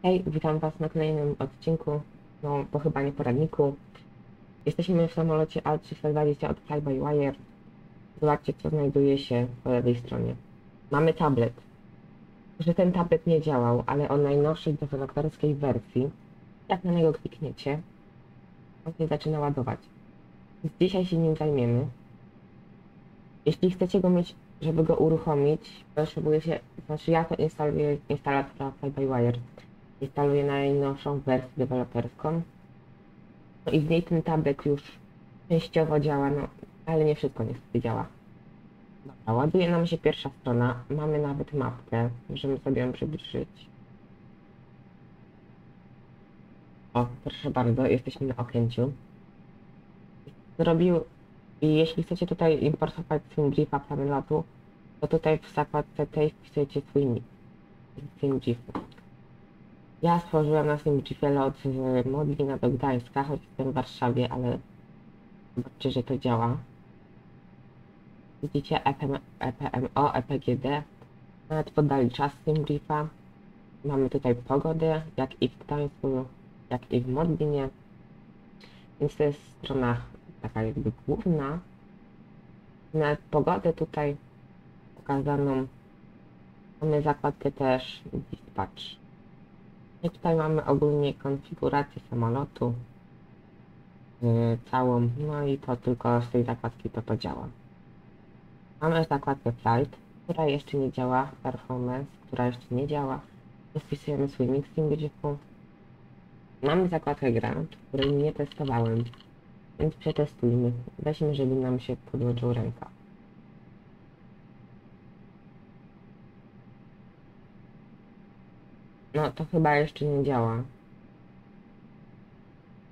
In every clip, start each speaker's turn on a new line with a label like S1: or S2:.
S1: Hej, witam Was na kolejnym odcinku, no bo chyba nie poradniku. Jesteśmy w samolocie A320 od Fly-by-Wire. Zobaczcie, co znajduje się po lewej stronie. Mamy tablet. Że ten tablet nie działał, ale o najnowszej deweloperskiej wersji, jak na niego klikniecie, on się zaczyna ładować. Więc dzisiaj się nim zajmiemy. Jeśli chcecie go mieć, żeby go uruchomić, potrzebuje się, znaczy ja to instaluję instalatora Fly-by-Wire. Instaluję najnowszą wersję deweloperską. No i w niej ten tablet już częściowo działa, no ale nie wszystko niestety działa. Dobra, ładuje nam się pierwsza strona. Mamy nawet mapkę. Możemy sobie ją przybliżyć. O, proszę bardzo, jesteśmy na Okęciu. Zrobił... I jeśli chcecie tutaj importować SimGIFa samolotu, to tutaj w zakładce tej wpisujecie swój nick SimGIFu. Ja stworzyłem na SimGIFie lot z Modlina do Gdańska, choć jestem w Warszawie, ale zobaczcie, że to działa. Widzicie EPMO, EPGD. Nawet podali czas SimGIFa. Mamy tutaj pogodę, jak i w Gdańsku, jak i w Modlinie. Więc to jest strona taka jakby główna. Nawet pogodę tutaj pokazaną. Mamy zakładkę też Dispatch. I tutaj mamy ogólnie konfigurację samolotu. Całą, no i to tylko z tej zakładki to działa. Mamy zakładkę Flight, która jeszcze nie działa, Performance, która jeszcze nie działa. Wpisujemy swój nick w SimGIFu. Mamy zakładkę Ground, której nie testowałem, więc przetestujmy. Weźmy, żeby nam się podłączył ręka. No to chyba jeszcze nie działa.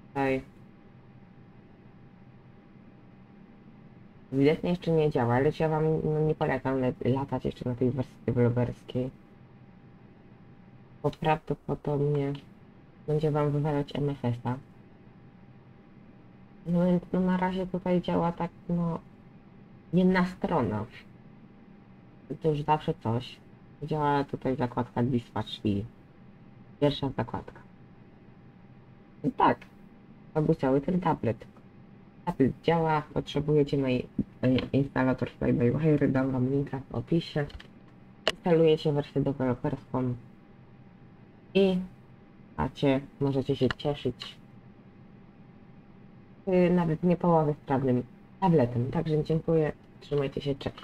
S1: Tutaj ewidentnie jeszcze nie działa, ale ja wam nie polecam latać jeszcze na tej wersji deweloperskiej. Bo prawdopodobnie będzie wam wywalać MFS-a. No więc no na razie tutaj działa tak, no, jedna strona. To już zawsze coś. Działa tutaj zakładka Dispatch i pierwsza zakładka. I tak, to był cały ten tablet. Tablet działa, potrzebujecie na instalator Fly-by-Wire, dam wam linka w opisie. Instalujecie wersję deweloperską i możecie się cieszyć nawet nie połowy sprawnym tabletem. Także dziękuję, trzymajcie się, cześć.